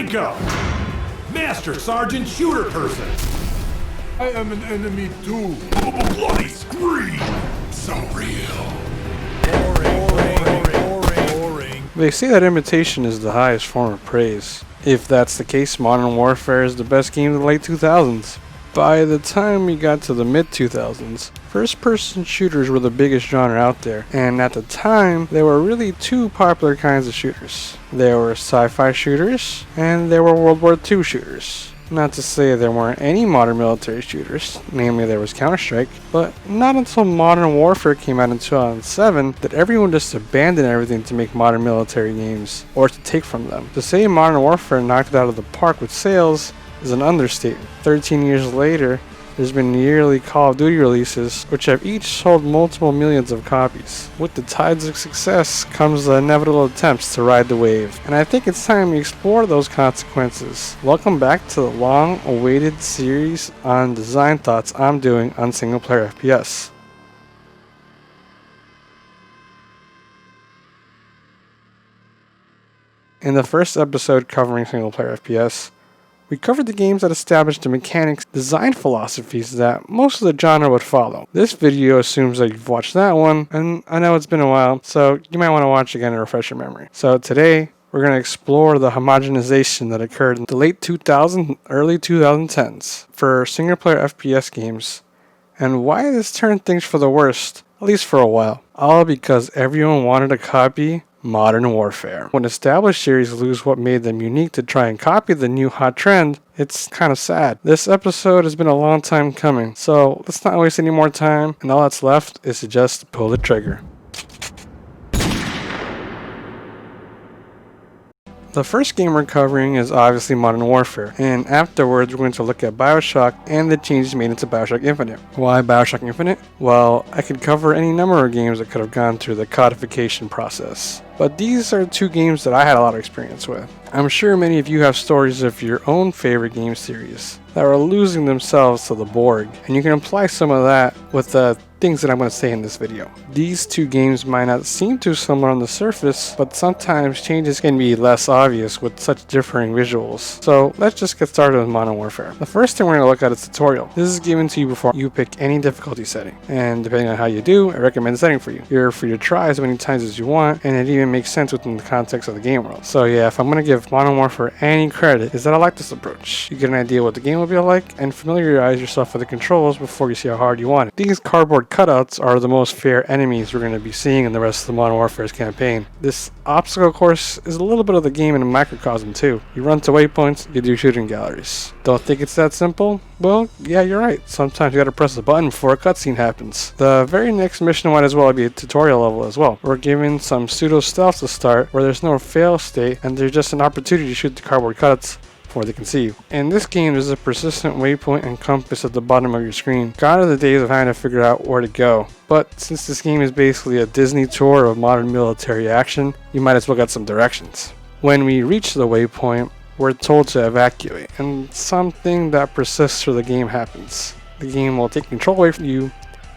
Rank up! Master Sergeant Shooter Person! I am an enemy too. Bloody scream! So real. Boring. They say that imitation is the highest form of praise. If that's the case, Modern Warfare is the best game of the late 2000s. By the time we got to the mid-2000s, first-person shooters were the biggest genre out there, and at the time, there were really two popular kinds of shooters. There were sci-fi shooters, and there were World War II shooters. Not to say there weren't any modern military shooters, namely there was Counter-Strike, but not until Modern Warfare came out in 2007 did everyone just abandon everything to make modern military games, or to take from them. To say Modern Warfare knocked it out of the park with sales is an understatement. 13 years later, there's been yearly Call of Duty releases, which have each sold multiple millions of copies. With the tides of success comes the inevitable attempts to ride the wave, and I think it's time we explore those consequences. Welcome back to the long-awaited series on design thoughts I'm doing on single-player FPS. In the first episode covering single-player FPS, we covered the games that established the mechanics, design philosophies that most of the genre would follow. This video assumes that you've watched that one, and I know it's been a while, so you might want to watch again to refresh your memory. So today, we're going to explore the homogenization that occurred in the late 2000s, early 2010s for single-player FPS games, and why this turned things for the worst, at least for a while. All because everyone wanted to copy Modern Warfare. When established series lose what made them unique to try and copy the new hot trend, it's kind of sad. This episode has been a long time coming, so let's not waste any more time, and all that's left is to just pull the trigger. The first game we're covering is obviously Modern Warfare, and afterwards we're going to look at Bioshock and the changes made into Bioshock Infinite. Why Bioshock Infinite? Well, I could cover any number of games that could have gone through the codification process, but these are two games that I had a lot of experience with. I'm sure many of you have stories of your own favorite game series that are losing themselves to the Borg, and you can apply some of that with the things that I'm going to say in this video. These two games might not seem too similar on the surface, but sometimes changes can be less obvious with such differing visuals. So let's just get started with Modern Warfare. The first thing we're going to look at is tutorial. This is given to you before you pick any difficulty setting, and depending on how you do, I recommend setting for you. You're free to try as many times as you want, and it even makes sense within the context of the game world. So yeah, if I'm going to give Modern Warfare any credit, is that I like this approach. You get an idea what the game will be like, and familiarize yourself with the controls before you see how hard you want it. These cardboard cutouts are the most fair enemies we're going to be seeing in the rest of the Modern Warfare's campaign. This obstacle course is a little bit of the game in a microcosm too. You run to waypoints, you do shooting galleries. Don't think it's that simple? Well, yeah, you're right. Sometimes you gotta press a button before a cutscene happens. The very next mission might as well be a tutorial level as well. We're given some pseudo stealth to start where there's no fail state and there's just an opportunity to shoot the cardboard cutouts before they can see you. In this game, there's a persistent waypoint and compass at the bottom of your screen. Gone are the days of having to figure out where to go. But since this game is basically a Disney tour of modern military action, you might as well get some directions. When we reach the waypoint, we're told to evacuate, and something that persists through the game happens. The game will take control away from you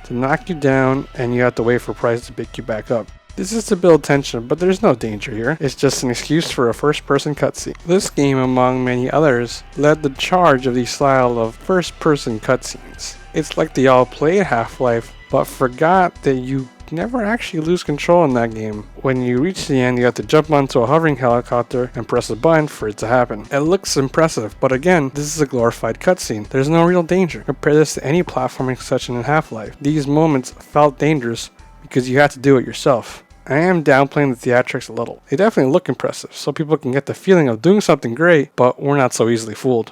to knock you down, and you have to wait for Price to pick you back up. This is to build tension, but there's no danger here. It's just an excuse for a first-person cutscene. This game, among many others, led the charge of the style of first-person cutscenes. It's like they all played Half-Life, but forgot that you never actually lose control in that game. When you reach the end, you have to jump onto a hovering helicopter and press a button for it to happen. It looks impressive, but again, this is a glorified cutscene. There's no real danger. Compare this to any platforming session in Half-Life. These moments felt dangerous because you had to do it yourself. I am downplaying the theatrics a little. They definitely look impressive, so people can get the feeling of doing something great, but we're not so easily fooled.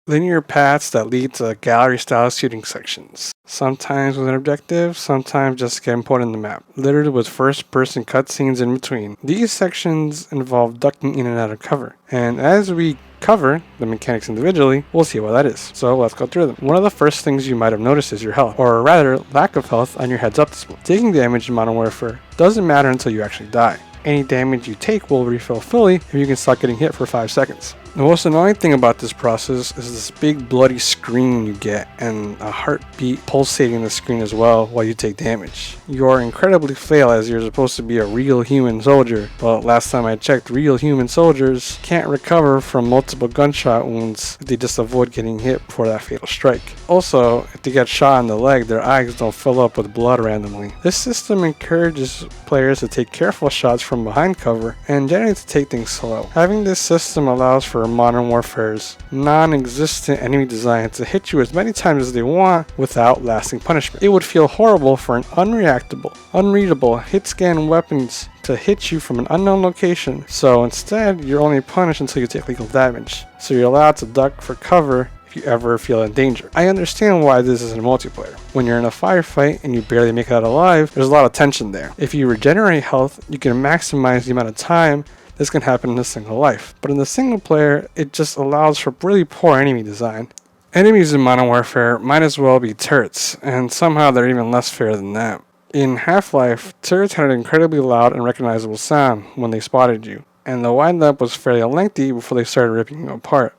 Linear paths that lead to gallery-style shooting sections. Sometimes with an objective, sometimes just getting put in the map. Littered with first-person cutscenes in between. These sections involve ducking in and out of cover. And as we cover the mechanics individually, we'll see what that is. So let's go through them. One of the first things you might have noticed is your health, or rather, lack of health on your heads-up display. Taking damage in Modern Warfare doesn't matter until you actually die. Any damage you take will refill fully if you can stop getting hit for 5 seconds. The most annoying thing about this process is this big bloody screen you get and a heartbeat pulsating in the screen as well while you take damage. You are incredibly frail as you're supposed to be a real human soldier, but last time I checked, real human soldiers can't recover from multiple gunshot wounds if they just avoid getting hit before that fatal strike. Also, if they get shot in the leg, their eyes don't fill up with blood randomly. This system encourages players to take careful shots from behind cover and generally to take things slow. Having this system allows for Modern Warfare's non-existent enemy design to hit you as many times as they want without lasting punishment. It would feel horrible for an unreadable hit scan weapons to hit you from an unknown location, so instead you're only punished until you take lethal damage, so you're allowed to duck for cover if you ever feel in danger. I understand why this is in multiplayer. When you're in a firefight and you barely make it out alive, there's a lot of tension there. If you regenerate health, you can maximize the amount of time this can happen in a single life. But in the single player, it just allows for really poor enemy design. Enemies in Modern Warfare might as well be turrets, and somehow they're even less fair than that. In Half-Life, turrets had an incredibly loud and recognizable sound when they spotted you, and the wind-up was fairly lengthy before they started ripping you apart.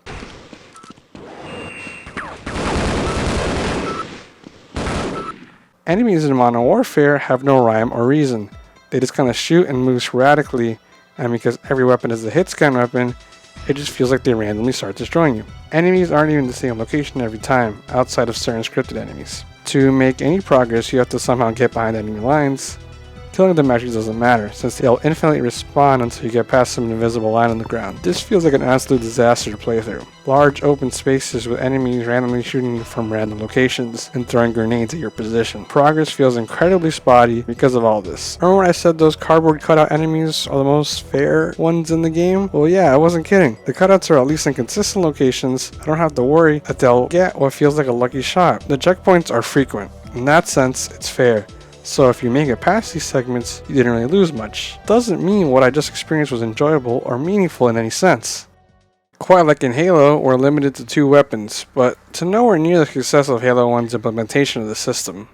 Enemies in Modern Warfare have no rhyme or reason. They just kind of shoot and move sporadically, and because every weapon is a hit scan weapon, it just feels like they randomly start destroying you. Enemies aren't even the same location every time, outside of certain scripted enemies. To make any progress, you have to somehow get behind enemy lines. Killing them actually doesn't matter, since they'll infinitely respawn until you get past some invisible line on the ground. This feels like an absolute disaster to play through. Large open spaces with enemies randomly shooting you from random locations and throwing grenades at your position. Progress feels incredibly spotty because of all this. Remember when I said those cardboard cutout enemies are the most fair ones in the game? Well yeah, I wasn't kidding. The cutouts are at least in consistent locations. I don't have to worry that they'll get what feels like a lucky shot. The checkpoints are frequent. In that sense, it's fair. So if you make it past these segments, you didn't really lose much. Doesn't mean what I just experienced was enjoyable or meaningful in any sense. Quite like in Halo, we're limited to 2 weapons, but to nowhere near the success of Halo 1's implementation of the system.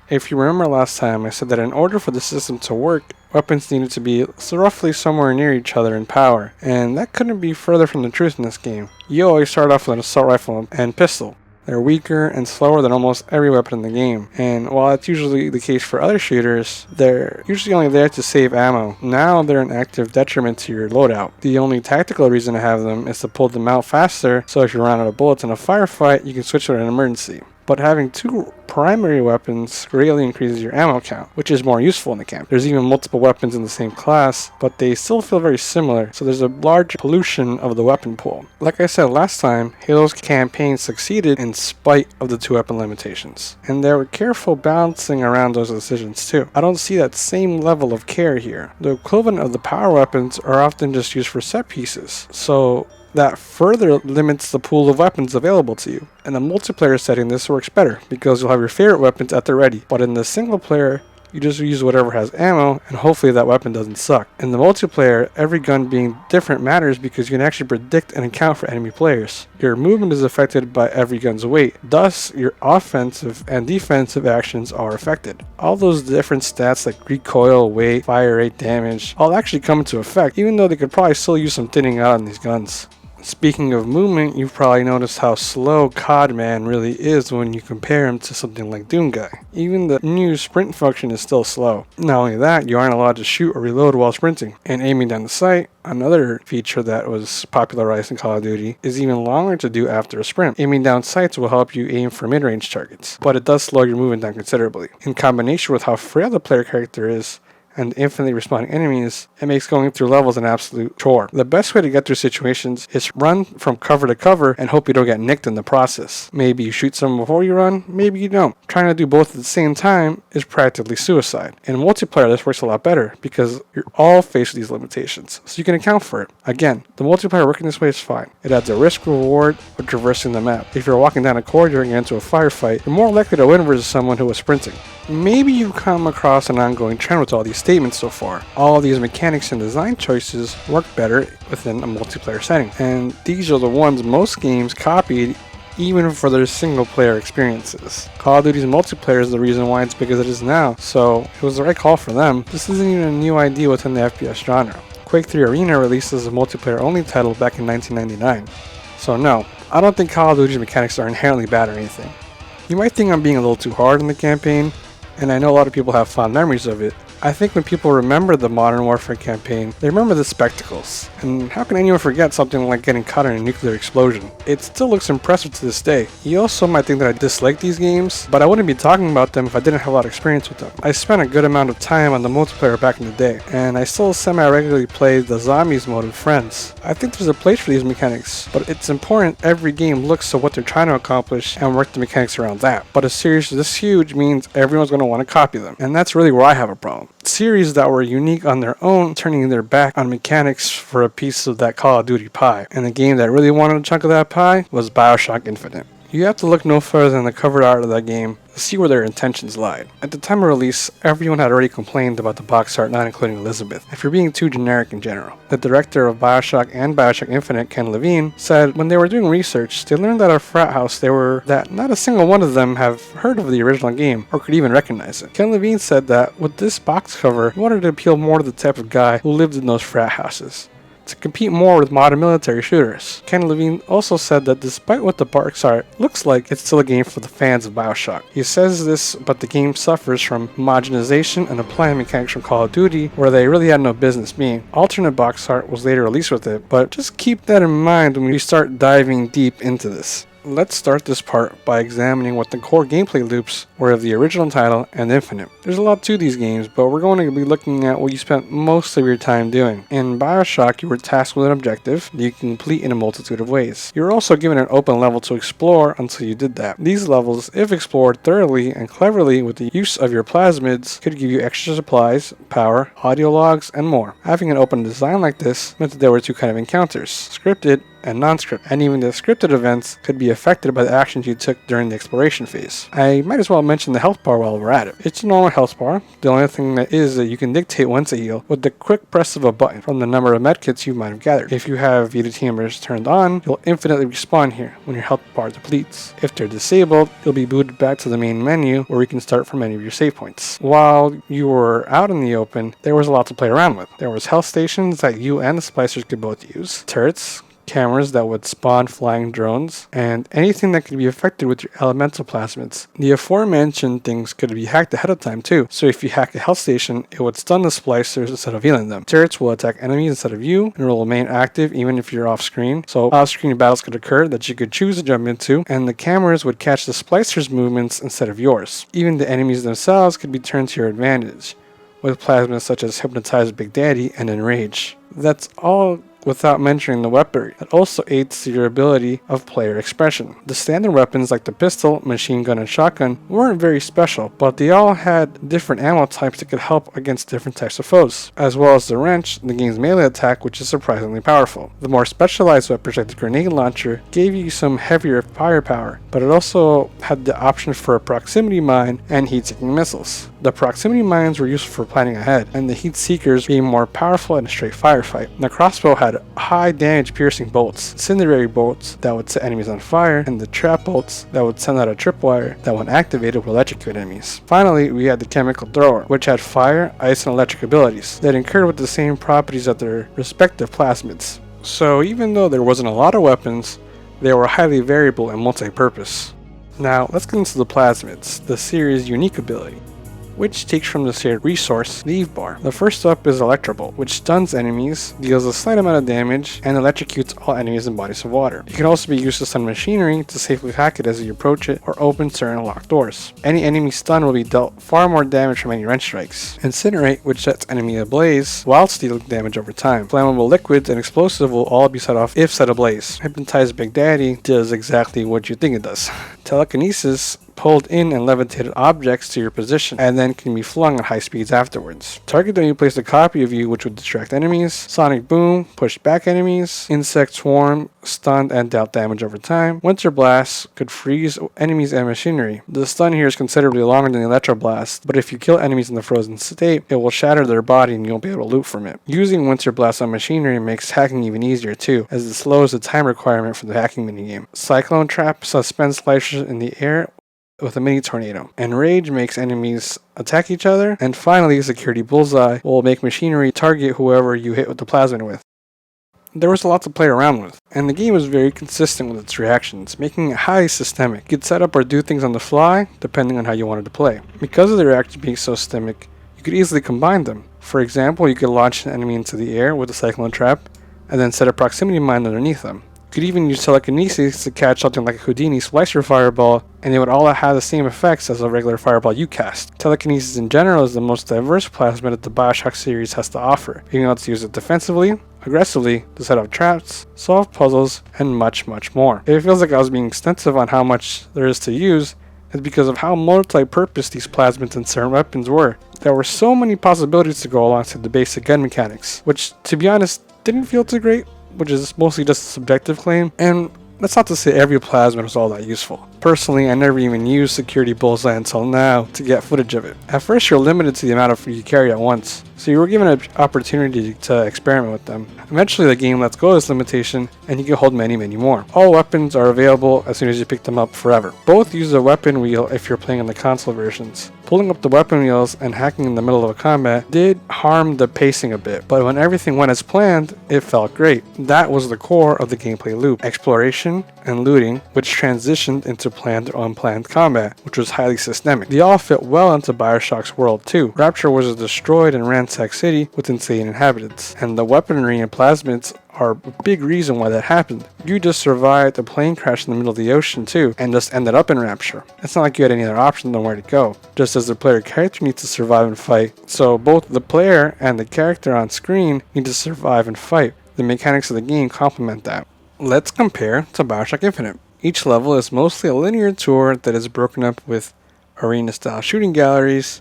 If you remember last time, I said that in order for the system to work, weapons needed to be roughly somewhere near each other in power, and that couldn't be further from the truth in this game. You always start off with an assault rifle and pistol. They're weaker and slower than almost every weapon in the game, and while it's usually the case for other shooters, they're usually only there to save ammo. Now they're an active detriment to your loadout. The only tactical reason to have them is to pull them out faster, so if you run out of bullets in a firefight, you can switch to an emergency. But having 2 primary weapons greatly increases your ammo count, which is more useful in the camp. There's even multiple weapons in the same class, but they still feel very similar, so there's a large pollution of the weapon pool. Like I said last time, Halo's campaign succeeded in spite of the 2 weapon limitations, and they were careful balancing around those decisions too. I don't see that same level of care here. The equivalent of the power weapons are often just used for set pieces, so that further limits the pool of weapons available to you. In a multiplayer setting, this works better because you'll have your favorite weapons at the ready, but in the single player, you just use whatever has ammo and hopefully that weapon doesn't suck. In the multiplayer, every gun being different matters because you can actually predict and account for enemy players. Your movement is affected by every gun's weight, thus your offensive and defensive actions are affected. All those different stats like recoil, weight, fire rate, damage, all actually come into effect, even though they could probably still use some thinning out on these guns. Speaking of movement, you've probably noticed how slow COD Man really is when you compare him to something like Doom Guy. Even the new sprint function is still slow. Not only that, you aren't allowed to shoot or reload while sprinting. And aiming down the sight, another feature that was popularized in Call of Duty, is even longer to do after a sprint. Aiming down sights will help you aim for mid-range targets, but it does slow your movement down considerably. In combination with how frail the player character is, and infinitely responding enemies, it makes going through levels an absolute chore. The best way to get through situations is run from cover to cover and hope you don't get nicked in the process. Maybe you shoot someone before you run, maybe you don't. Trying to do both at the same time is practically suicide. In multiplayer, this works a lot better because you're all faced with these limitations, so you can account for it. Again, the multiplayer working this way is fine. It adds a risk-reward of traversing the map. If you're walking down a corridor and get into a firefight, you're more likely to win versus someone who was sprinting. Maybe you've come across an ongoing trend with all these statements so far. All of these mechanics and design choices work better within a multiplayer setting, and these are the ones most games copied even for their single player experiences. Call of Duty's multiplayer is the reason why it's big as it is now, so it was the right call for them. This isn't even a new idea within the FPS genre. Quake 3 Arena released as a multiplayer-only title back in 1999. So no, I don't think Call of Duty's mechanics are inherently bad or anything. You might think I'm being a little too hard on the campaign, and I know a lot of people have fond memories of it. I think when people remember the Modern Warfare campaign, they remember the spectacles. And how can anyone forget something like getting caught in a nuclear explosion? It still looks impressive to this day. You also might think that I dislike these games, but I wouldn't be talking about them if I didn't have a lot of experience with them. I spent a good amount of time on the multiplayer back in the day, and I still semi-regularly play the Zombies mode with friends. I think there's a place for these mechanics, but it's important every game looks to what they're trying to accomplish and work the mechanics around that. But a series this huge means everyone's going to want to copy them, and that's really where I have a problem. Series that were unique on their own, turning their back on mechanics for a piece of that Call of Duty pie. And the game that really wanted a chunk of that pie was Bioshock Infinite. You have to look no further than the cover art of that game to see where their intentions lied. At the time of release, everyone had already complained about the box art not including Elizabeth, if you're being too generic in general. The director of Bioshock and Bioshock Infinite, Ken Levine, said when they were doing research, they learned that our frat house that not a single one of them have heard of the original game or could even recognize it. Ken Levine said that with this box cover, he wanted to appeal more to the type of guy who lived in those frat houses, to compete more with modern military shooters. Ken Levine also said that despite what the box art looks like, it's still a game for the fans of Bioshock. He says this, but the game suffers from homogenization and applying mechanics from Call of Duty where they really had no business being. Alternate box art was later released with it, but just keep that in mind when we start diving deep into this. Let's start this part by examining what the core gameplay loops were of the original title and Infinite. There's a lot to these games, but we're going to be looking at what you spent most of your time doing. In Bioshock, you were tasked with an objective that you can complete in a multitude of ways. You were also given an open level to explore until you did that. These levels, if explored thoroughly and cleverly with the use of your plasmids, could give you extra supplies, power, audio logs, and more. Having an open design like this meant that there were two kinds of encounters, scripted and non-scripted, and even the scripted events could be affected by the actions you took during the exploration phase. I might as well mention the health bar while we're at it. It's a normal health bar. The only thing that is that you can dictate when to heal with the quick press of a button from the number of medkits you might have gathered. If you have Vita Teamers turned on, you'll infinitely respawn here when your health bar depletes. If they're disabled, you'll be booted back to the main menu where you can start from any of your save points. While you were out in the open, there was a lot to play around with. There was health stations that you and the splicers could both use, turrets, cameras that would spawn flying drones, and anything that could be affected with your elemental plasmids. The aforementioned things could be hacked ahead of time too, so if you hack a health station, it would stun the splicers instead of healing them. Turrets will attack enemies instead of you, and will remain active even if you're off screen, so off-screen battles could occur that you could choose to jump into, and the cameras would catch the splicers' movements instead of yours. Even the enemies themselves could be turned to your advantage, with plasmids such as Hypnotize Big Daddy and Enrage. That's all without mentioning the weaponry that also aids the durability of player expression. The standard weapons like the pistol, machine gun, and shotgun weren't very special, but they all had different ammo types that could help against different types of foes, as well as the wrench, the game's melee attack, which is surprisingly powerful. The more specialized weapons like the grenade launcher gave you some heavier firepower, but it also had the option for a proximity mine and heat-seeking missiles. The proximity mines were useful for planning ahead, and the heat seekers being more powerful in a straight firefight. The crossbow had high damage piercing bolts, incendiary bolts that would set enemies on fire, and the trap bolts that would send out a tripwire that when activated would electrocute enemies. Finally, we had the chemical thrower, which had fire, ice, and electric abilities that incurred with the same properties as their respective plasmids. So even though there wasn't a lot of weapons, they were highly variable and multi-purpose. Now let's get into the plasmids, the series' unique ability, which takes from the shared resource, Leave Bar. The first up is Electro Bolt, which stuns enemies, deals a slight amount of damage, and electrocutes all enemies in bodies of water. It can also be used to stun machinery to safely hack it as you approach it or open certain locked doors. Any enemy stun will be dealt far more damage from any wrench strikes. Incinerate, which sets enemy ablaze while stealing damage over time. Flammable liquids and explosive will all be set off if set ablaze. Hypnotize Big Daddy does exactly what you think it does. Telekinesis pulled in and levitated objects to your position and then can be flung at high speeds afterwards. Target enemy placed a copy of you which would distract enemies. Sonic Boom pushed back enemies. Insect Swarm stunned and dealt damage over time. Winter Blast could freeze enemies and machinery. The stun here is considerably longer than the Electro Blast, but if you kill enemies in the frozen state, it will shatter their body and you won't be able to loot from it. Using Winter Blast on machinery makes hacking even easier too, as it slows the time requirement for the hacking minigame. Cyclone Trap suspends slicers in the air with a mini tornado. And Rage makes enemies attack each other. And finally, Security Bullseye will make machinery target whoever you hit with the plasmid with. There was a lot to play around with, and the game was very consistent with its reactions, making it highly systemic. You could set up or do things on the fly, depending on how you wanted to play. Because of the reactions being so systemic, you could easily combine them. For example, you could launch an enemy into the air with a cyclone trap, and then set a proximity mine underneath them. You could even use telekinesis to catch something like a Houdini Slicer Fireball, and they would all have the same effects as a regular fireball you cast. Telekinesis in general is the most diverse plasmid that the Bioshock series has to offer, being able to use it defensively, aggressively, to set up traps, solve puzzles, and much, much more. If it feels like I was being extensive on how much there is to use, it's because of how multi-purpose these plasmids and certain weapons were. There were so many possibilities to go alongside the basic gun mechanics, which, to be honest, didn't feel too great, which is mostly just a subjective claim, and that's not to say every plasmid was all that useful. Personally, I never even used Security Bullseye until now to get footage of it. At first, you're limited to the amount of you carry at once, so you were given an opportunity to experiment with them. Eventually, the game lets go of this limitation, and you can hold many, many more. All weapons are available as soon as you pick them up forever. Both use a weapon wheel if you're playing on the console versions. Pulling up the weapon wheels and hacking in the middle of a combat did harm the pacing a bit, but when everything went as planned, it felt great. That was the core of the gameplay loop: exploration and looting, which transitioned into planned or unplanned combat, which was highly systemic. They all fit well into Bioshock's world too. Rapture was a destroyed and ransacked city with insane inhabitants, and the weaponry and plasmids are a big reason why that happened. You just survived a plane crash in the middle of the ocean too, and just ended up in Rapture. It's not like you had any other option than where to go, just as the player character needs to survive and fight, so both the player and the character on screen need to survive and fight. The mechanics of the game complement that. Let's compare to Bioshock Infinite. Each level is mostly a linear tour that is broken up with arena-style shooting galleries,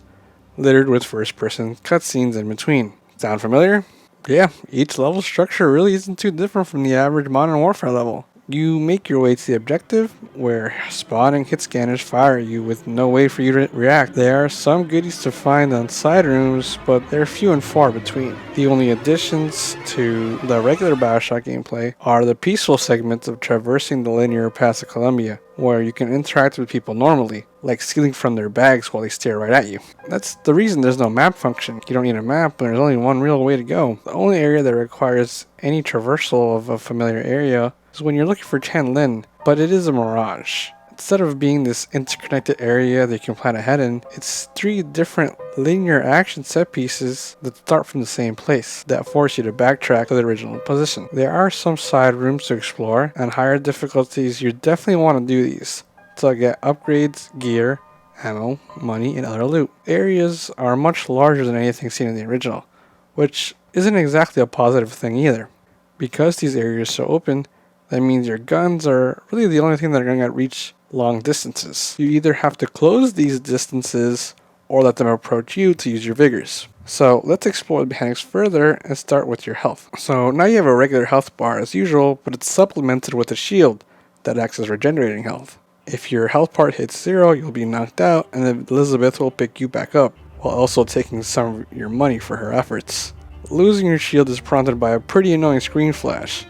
littered with first-person cutscenes in between. Sound familiar? Yeah, each level structure really isn't too different from the average Modern Warfare level. You make your way to the objective, where spawn and hit scanners fire at you with no way for you to react. There are some goodies to find on side rooms, but they're few and far between. The only additions to the regular Bioshock gameplay are the peaceful segments of traversing the linear paths of Columbia, where you can interact with people normally, like stealing from their bags while they stare right at you. That's the reason there's no map function. You don't need a map, but there's only one real way to go. The only area that requires any traversal of a familiar area is when you're looking for Chen Lin, but it is a mirage. Instead of being this interconnected area that you can plan ahead in, it's 3 different linear action set pieces that start from the same place that force you to backtrack to the original position. There are some side rooms to explore, and higher difficulties you definitely want to do these to get upgrades, gear, ammo, money, and other loot. Areas are much larger than anything seen in the original, which isn't exactly a positive thing either. Because these areas are so open, that means your guns are really the only thing that are going to reach long distances. You either have to close these distances or let them approach you to use your vigors. So let's explore the mechanics further and start with your health. So now you have a regular health bar as usual, but it's supplemented with a shield that acts as regenerating health. If your health part hits 0, you'll be knocked out, and then Elizabeth will pick you back up, while also taking some of your money for her efforts. Losing your shield is prompted by a pretty annoying screen flash,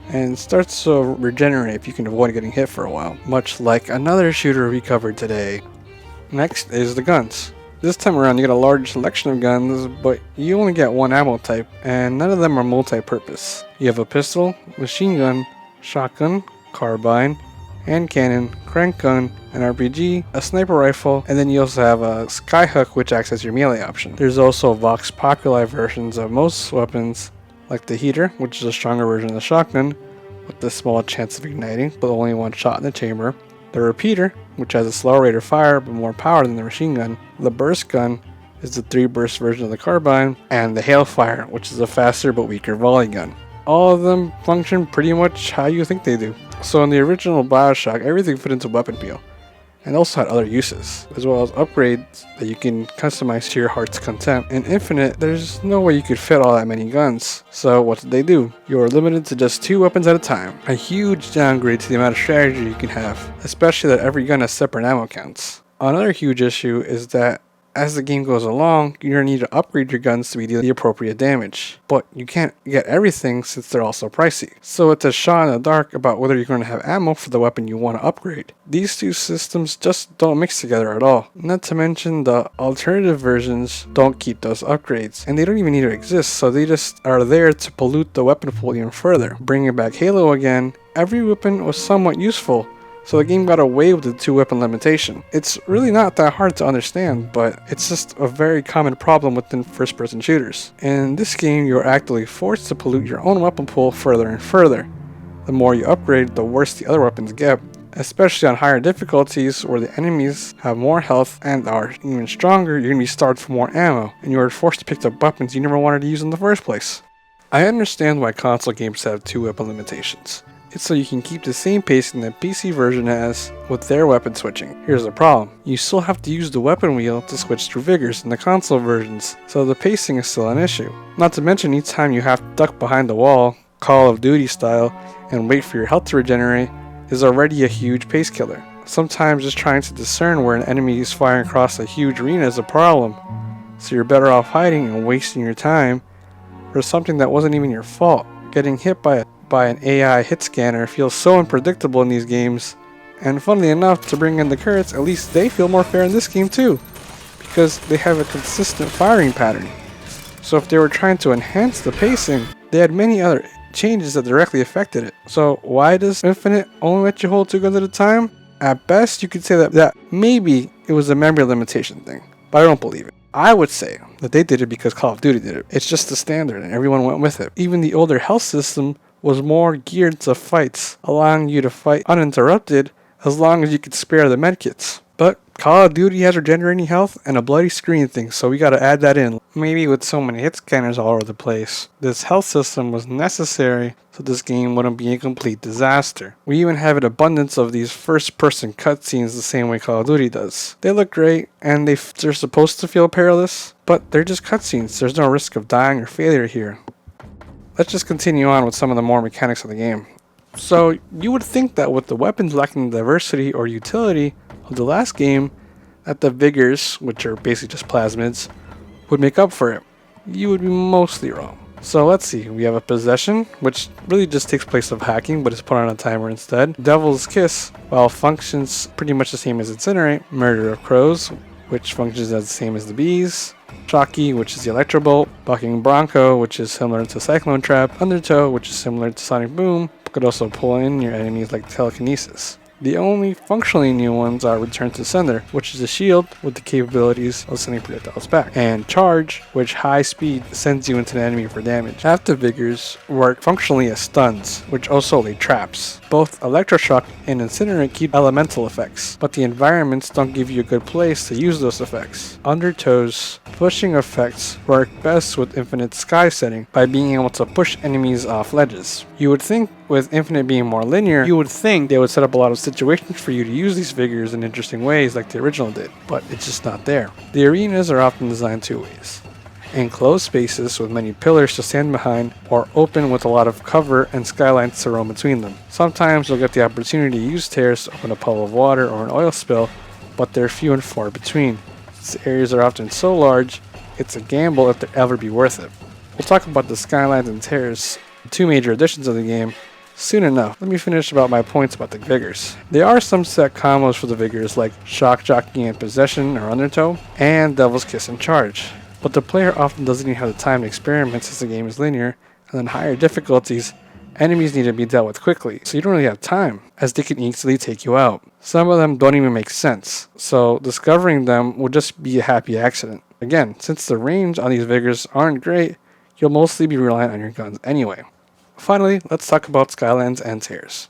and starts to regenerate if you can avoid getting hit for a while, much like another shooter we covered today. Next is the guns. This time around you get a large selection of guns, but you only get one ammo type, and none of them are multi-purpose. You have a pistol, machine gun, shotgun, carbine, hand cannon, crank gun, an RPG, a sniper rifle, and then you also have a skyhook which acts as your melee option. There's also Vox Populi versions of most weapons, like the heater, which is a stronger version of the shotgun, with a small chance of igniting, but only one shot in the chamber. The repeater, which has a slower rate of fire, but more power than the machine gun. The burst gun is the 3-burst version of the carbine, and the hailfire, which is a faster but weaker volley gun. All of them function pretty much how you think they do. So in the original Bioshock, everything fit into weapon wheel, and also had other uses, as well as upgrades that you can customize to your heart's content. In Infinite, there's no way you could fit all that many guns, so what did they do? You are limited to just 2 weapons at a time, a huge downgrade to the amount of strategy you can have, especially that every gun has separate ammo counts. Another huge issue is that As the game goes along, you're going to need to upgrade your guns to be the appropriate damage. But you can't get everything since they're also pricey. So it's a shot in the dark about whether you're going to have ammo for the weapon you want to upgrade. These two systems just don't mix together at all. Not to mention the alternative versions don't keep those upgrades. And they don't even need to exist, so they just are there to pollute the weapon pool even further. Bringing back Halo again, every weapon was somewhat useful. So the game got away with the 2-weapon limitation. It's really not that hard to understand, but it's just a very common problem within first-person shooters. In this game, you're actively forced to pollute your own weapon pool further and further. The more you upgrade, the worse the other weapons get, especially on higher difficulties where the enemies have more health and are even stronger. You're going to be starved for more ammo, and you are forced to pick up weapons you never wanted to use in the first place. I understand why console games have 2-weapon limitations. It's so you can keep the same pacing that PC version has with their weapon switching. Here's the problem. You still have to use the weapon wheel to switch through vigors in the console versions, so the pacing is still an issue. Not to mention each time you have to duck behind the wall, Call of Duty style, and wait for your health to regenerate is already a huge pace killer. Sometimes just trying to discern where an enemy is firing across a huge arena is a problem, so you're better off hiding and wasting your time for something that wasn't even your fault. Getting hit by an AI hit scanner feels so unpredictable in these games, and funnily enough, to bring in the Kurds, at least they feel more fair in this game too, because they have a consistent firing pattern. So if they were trying to enhance the pacing, they had many other changes that directly affected it. So why does Infinite only let you hold 2 guns at a time? At best, you could say that maybe it was a memory limitation thing, but I don't believe it. I would say that they did it because Call of Duty did it. It's just the standard and everyone went with it. Even the older health system was more geared to fights, allowing you to fight uninterrupted as long as you could spare the medkits. But Call of Duty has regenerating health and a bloody screen thing, so we gotta add that in. Maybe with so many hit scanners all over the place, this health system was necessary so this game wouldn't be a complete disaster. We even have an abundance of these first-person cutscenes the same way Call of Duty does. They look great, and they're supposed to feel perilous, but they're just cutscenes. There's no risk of dying or failure here. Let's just continue on with some of the more mechanics of the game. So, you would think that with the weapons lacking diversity or utility of the last game, that the vigors, which are basically just plasmids, would make up for it. You would be mostly wrong. So let's see, we have a possession, which really just takes place of hacking, but is put on a timer instead. Devil's Kiss, while functions pretty much the same as Incinerate. Murder of Crows, which functions as the same as the bees. Shocky, which is the Electro Bolt. Bucking Bronco, which is similar to Cyclone Trap. Undertow, which is similar to Sonic Boom, but could also pull in your enemies like Telekinesis. The only functionally new ones are Return to Sender, which is a shield with the capabilities of sending projectiles back, and Charge, which high speed sends you into the enemy for damage. Active Vigors work functionally as stuns, which also lay traps. Both Electroshock and Incinerate keep elemental effects, but the environments don't give you a good place to use those effects. Undertow's pushing effects work best with Infinite Sky setting by being able to push enemies off ledges. You would think with Infinite being more linear, you would think they would set up a lot of situations for you to use these figures in interesting ways like the original did, but it's just not there. The arenas are often designed 2 ways. Enclosed spaces with many pillars to stand behind, or open with a lot of cover and skylines to roam between them. Sometimes you'll get the opportunity to use tears to open a puddle of water or an oil spill, but they're few and far between. Since the areas are often so large, it's a gamble if they'll ever be worth it. We'll talk about the skylines and tears, the 2 major additions of the game, soon enough. Let me finish about my points about the Vigors. There are some set combos for the Vigors like Shock Jockey and Possession or Undertow, and Devil's Kiss and Charge. But the player often doesn't even have the time to experiment since the game is linear, and on higher difficulties, enemies need to be dealt with quickly, so you don't really have time, as they can easily take you out. Some of them don't even make sense, so discovering them will just be a happy accident. Again, since the range on these Vigors aren't great, you'll mostly be reliant on your guns anyway. Finally, let's talk about Skylines and Tears.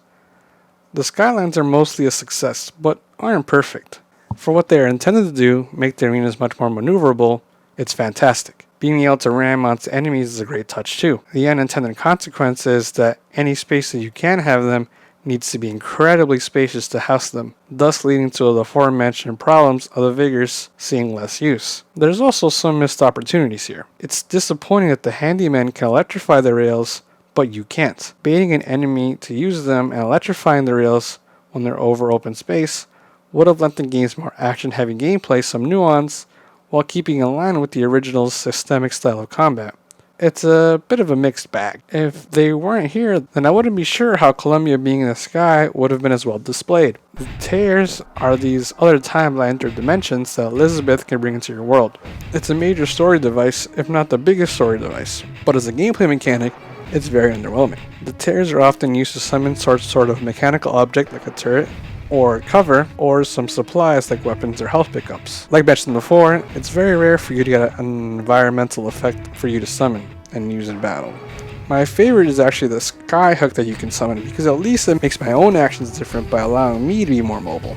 The Skylines are mostly a success, but aren't perfect. For what they are intended to do, make the arenas much more maneuverable, it's fantastic. Being able to ram onto enemies is a great touch too. The unintended consequence is that any space that you can have them needs to be incredibly spacious to house them, thus leading to the aforementioned problems of the Vigors seeing less use. There's also some missed opportunities here. It's disappointing that the handyman can electrify the rails, but you can't. Baiting an enemy to use them and electrifying the rails when they're over open space would have lent the game's more action-heavy gameplay some nuance, while keeping in line with the original systemic style of combat. It's a bit of a mixed bag. If they weren't here, then I wouldn't be sure how Columbia being in the sky would have been as well displayed. The tears are these other timeline or dimensions that Elizabeth can bring into your world. It's a major story device, if not the biggest story device, but as a gameplay mechanic, it's very underwhelming. The tears are often used to summon sort of mechanical object like a turret, or cover, or some supplies like weapons or health pickups. Like mentioned before, it's very rare for you to get an environmental effect for you to summon and use in battle. My favorite is actually the sky hook that you can summon, because at least it makes my own actions different by allowing me to be more mobile.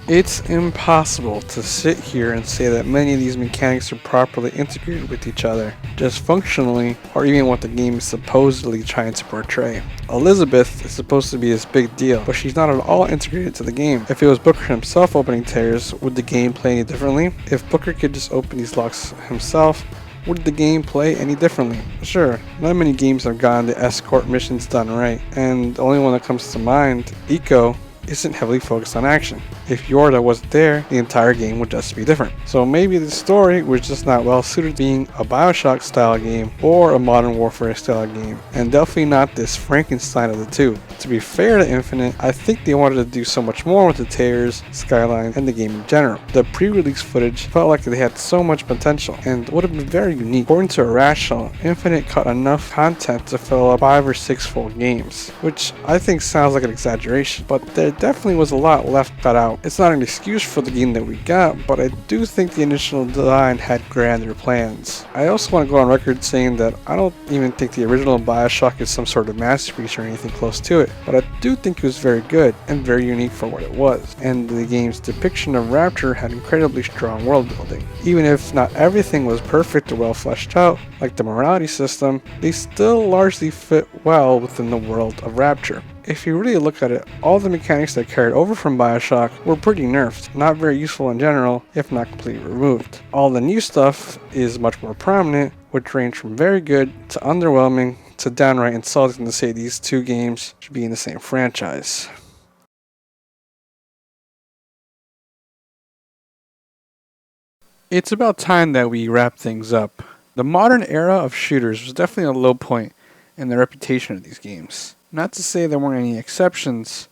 It's impossible to sit here and say that many of these mechanics are properly integrated with each other, just functionally, or even what the game is supposedly trying to portray. Elizabeth is supposed to be this big deal, but she's not at all integrated to the game. If it was Booker himself opening tears, would the game play any differently? If Booker could just open these locks himself, would the game play any differently? Sure, not many games have gotten the escort missions done right, and the only one that comes to mind, Eco, isn't heavily focused on action. If Yorda wasn't there, the entire game would just be different. So maybe the story was just not well suited to being a Bioshock style game or a Modern Warfare style game, and definitely not this Frankenstein of the two. To be fair to Infinite, I think they wanted to do so much more with the tears, skyline, and the game in general. The pre-release footage felt like they had so much potential and would have been very unique. According to Irrational, Infinite cut enough content to fill up 5 or 6 full games, which I think sounds like an exaggeration, but there definitely was a lot left cut out. It's not an excuse for the game that we got, but I do think the initial design had grander plans. I also want to go on record saying that I don't even think the original Bioshock is some sort of masterpiece or anything close to it, but I do think it was very good and very unique for what it was, and the game's depiction of Rapture had incredibly strong world building. Even if not everything was perfect or well fleshed out, like the morality system, they still largely fit well within the world of Rapture. If you really look at it, all the mechanics that carried over from Bioshock were pretty nerfed, not very useful in general, if not completely removed. All the new stuff is much more prominent, which range from very good to underwhelming to downright insulting to say these two games should be in the same franchise. It's about time that we wrap things up. The modern era of shooters was definitely a low point in the reputation of these games. Not to say there weren't any exceptions,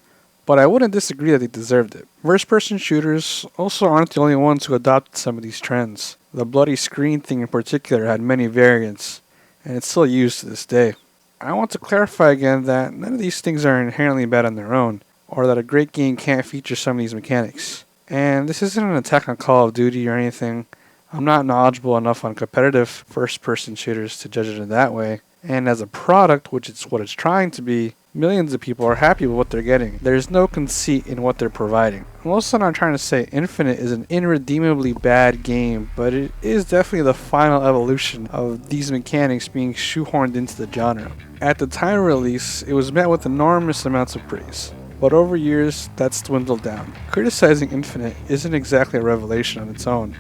but I wouldn't disagree that they deserved it. First-person shooters also aren't the only ones who adopted some of these trends. The bloody screen thing in particular had many variants, and it's still used to this day. I want to clarify again that none of these things are inherently bad on their own, or that a great game can't feature some of these mechanics. And this isn't an attack on Call of Duty or anything. I'm not knowledgeable enough on competitive first-person shooters to judge it in that way. And as a product, which is what it's trying to be, millions of people are happy with what they're getting. There's no conceit in what they're providing. I'm also not trying to say Infinite is an irredeemably bad game, but it is definitely the final evolution of these mechanics being shoehorned into the genre. At the time of release, it was met with enormous amounts of praise, but over years, that's dwindled down. Criticizing Infinite isn't exactly a revelation on its own,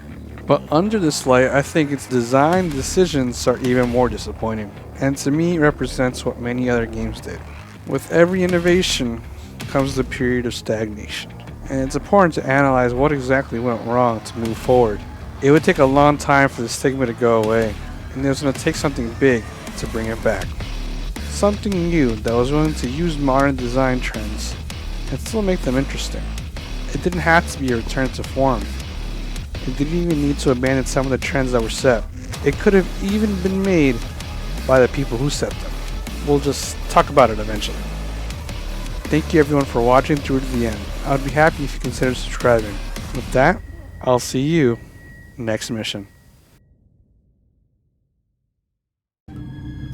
but under this light, I think its design decisions are even more disappointing, and to me it represents what many other games did. With every innovation comes the period of stagnation, and it's important to analyze what exactly went wrong to move forward. It would take a long time for the stigma to go away, and it was going to take something big to bring it back. Something new that was willing to use modern design trends and still make them interesting. It didn't have to be a return to form. It didn't even need to abandon some of the trends that were set. It could have even been made by the people who set them. We'll just talk about it eventually. Thank you everyone for watching through to the end. I would be happy if you consider subscribing. With that, I'll see you next mission.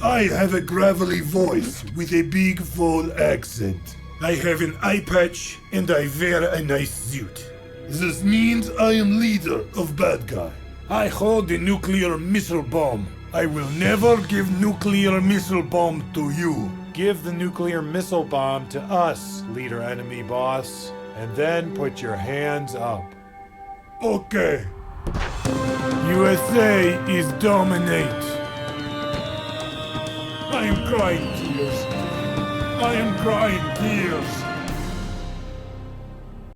I have a gravelly voice with a big full accent. I have an eye patch and I wear a nice suit. This means I am leader of bad guy. I hold the nuclear missile bomb. I will never give nuclear missile bomb to you. Give the nuclear missile bomb to us, leader enemy boss, and then put your hands up. Okay. USA is dominate. I am crying tears. I am crying tears.